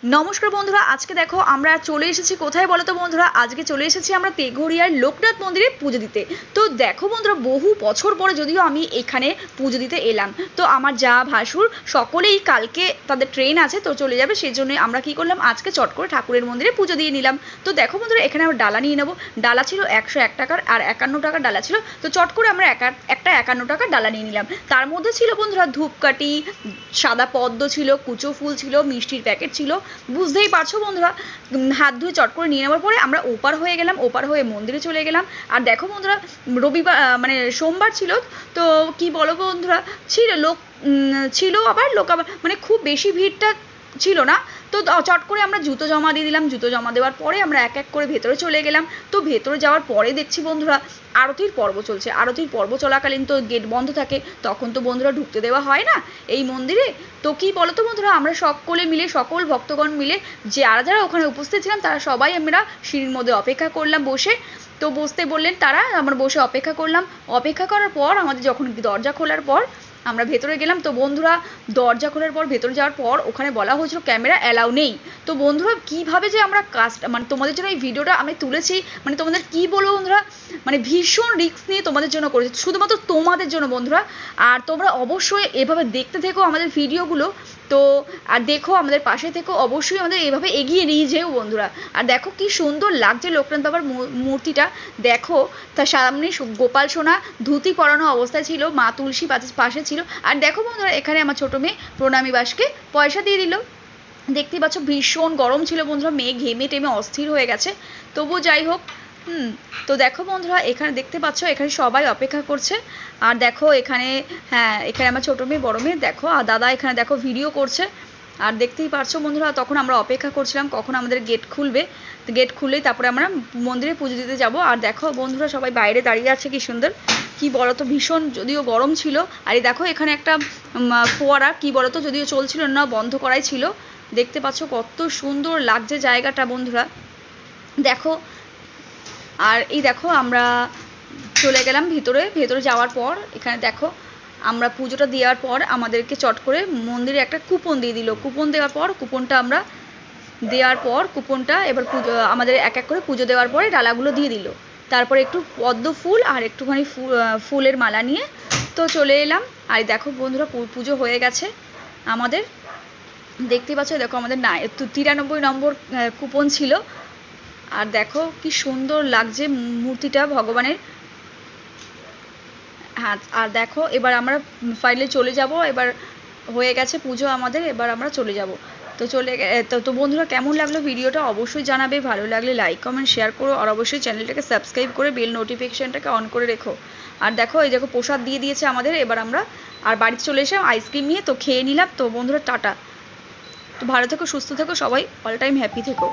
নমস্কার বন্ধুরা, আজকে দেখো আমরা চলে এসেছি কোথায় বলো তো বন্ধুরা। আজকে চলে এসেছি আমরা তেঘরিয়ার লোকনাথ মন্দিরে পুজো দিতে। তো দেখো বন্ধুরা, বহু বছর পরে যদিও আমি এখানে পুজো দিতে এলাম। তো আমার যা ভাসুর সকলেই কালকে তাদের ট্রেন আছে, তো চলে যাবে, সেই জন্য আমরা কি করলাম, আজকে চট করে ঠাকুরের মন্দিরে পুজো দিয়ে নিলাম। তো দেখো বন্ধুরা, এখানে আমরা ডালা নিয়ে নেবো। ডালা ছিল 101 টাকার আর 51 টাকার ডালা ছিল। তো চট করে আমরা একটা 51 টাকার ডালা নিয়ে নিলাম। তার মধ্যে ছিল বন্ধুরা ধূপকাঠি, সাদা পদ্ম ছিল, কুচো ফুল ছিল, মিষ্টির প্যাকেট ছিল। বুঝতেই পারছো বন্ধুরা, হাত ধুয়ে চট করে নিয়ে নেওয়ার পরে আমরা ওপার হয়ে গেলাম, ওপার হয়ে মন্দিরে চলে গেলাম। আর দেখো বন্ধুরা, রবিবার মানে সোমবার ছিল, তো কি বলো বন্ধুরা, ছিল লোক, ছিল আবার লোক, আবার মানে খুব বেশি ভিড়টা ছিল না। তো চট করে আমরা জুতো জমা দিয়ে দিলাম। জুতো জমা দেওয়ার পরে আমরা এক এক করে ভেতরে চলে গেলাম। তো ভেতরে যাওয়ার পরে দেখছি বন্ধুরা আরতির পর্ব চলছে। আরতির পর্ব চলাকালীন তো গেট বন্ধ থাকে, তখন তো বন্ধুরা ঢুকতে দেওয়া হয় না এই মন্দিরে। তো কি বলো তো বন্ধুরা, আমরা সকলে মিলে, সকল ভক্তগণ মিলে, যারা যারা ওখানে উপস্থিত ছিলাম তারা সবাই আমরা সিঁড়ির মধ্যে অপেক্ষা করলাম বসে। তো বসতে বললেন তারা, আমরা বসে অপেক্ষা করলাম। অপেক্ষা করার পর আমাদের যখন দরজা খোলার পর আমরা ভেতরে গেলাম। তো বন্ধুরা, দরজা খোলার পর ভেতরে যাওয়ার পর ওখানে বলা হয়েছিল ক্যামেরা অ্যালাউ নেই। তো বন্ধুরা, কীভাবে যে আমরা কাজটা, মানে তোমাদের জন্য এই ভিডিওটা আমি তুলেছি, মানে তোমাদের কি বলবো বন্ধুরা, মানে ভীষণ রিস্ক নিয়ে তোমাদের জন্য করেছি, শুধুমাত্র তোমাদের জন্য বন্ধুরা। আর তোমরা অবশ্যই এভাবে দেখতে থেকো আমাদের ভিডিওগুলো। তো আর দেখো, আমাদের পাশে থেকো, অবশ্যই আমাদের এভাবে এগিয়ে নিয়ে যেও বন্ধুরা। আর দেখো কি সুন্দর লাগছে লোকনাথ বাবার মূর্তিটা। দেখো, তার সামনে গোপাল সোনা ধুতি পরানো অবস্থায় ছিল, মা তুলসী পাশে ছিল। আর দেখো বন্ধুরা, এখানে আমার ছোটো মেয়ে প্রণামী বাসকে পয়সা দিয়ে দিল। দেখতেই পাচ্ছ ভীষণ গরম ছিল বন্ধুরা, মেয়ে ঘেমে টেমে অস্থির হয়ে গেছে। তবু যাই হোক, তো দেখো বন্ধুরা, এখানে দেখতে পাচ্ছ এখানে সবাই অপেক্ষা করছে। আর দেখো এখানে, হ্যাঁ এখানে আমার ছোটো মেয়ে বড়ো মেয়ে দেখো, আর দাদা এখানে দেখো ভিডিও করছে। আর দেখতেই পারছো বন্ধুরা, তখন আমরা অপেক্ষা করছিলাম কখন আমাদের গেট খুলবে। গেট খুললেই তারপরে আমরা মন্দিরে পুজো দিতে যাব। আর দেখো বন্ধুরা, সবাই বাইরে দাঁড়িয়ে আছে, কি সুন্দর, কি বলো তো, ভীষণ যদিও গরম ছিল। আর এই দেখো এখানে একটা ফোয়ারা, কি বলো তো, যদিও চলছিল না, বন্ধ করাই ছিল। দেখতে পাচ্ছ কত সুন্দর লাগছে জায়গাটা বন্ধুরা, দেখো। আর এই দেখো আমরা চলে গেলাম ভিতরে। ভেতরে যাওয়ার পর এখানে দেখো আমরা পুজোটা দেওয়ার পর আমাদেরকে চট করে মন্দিরে একটা কুপন দিয়ে দিল। কুপন দেওয়ার পর কুপনটা এবার পুজো আমাদের এক এক করে পুজো দেওয়ার পরে ডালাগুলো দিয়ে দিল। তারপরে একটু পদ্ম ফুল আর একটুখানি ফুলের মালা নিয়ে তো চলে এলাম। আর দেখো বন্ধুরা, পুজো হয়ে গেছে আমাদের, দেখতে পাচ্ছ। দেখো আমাদের 93 নম্বর কুপন ছিল। আর দেখো কি সুন্দর লাগছে মূর্তিটা ভগবানের। হ্যাঁ, আর দেখো এবার আমরা ফাইনালি চলে যাব। এবার হয়ে গেছে পুজো আমাদের, এবার আমরা চলে যাব। তো বন্ধুরা, কেমন লাগলো ভিডিওটা অবশ্যই জানাবে। ভালো লাগলে লাইক কমেন্ট শেয়ার করো, আর অবশ্যই চ্যানেলটাকে সাবস্ক্রাইব করে বেল নোটিফিকেশানটাকে অন করে রেখো। আর দেখো এই দেখো প্রসাদ দিয়ে দিয়েছে আমাদের। এবার আমরা আর বাড়িতে চলে এসে আইসক্রিম নিয়ে তো খেয়ে নিলাম। তো বন্ধুরা টাটা, তো ভালো থেকো, সুস্থ থেকো, সবাই অল টাইম হ্যাপি থেকো।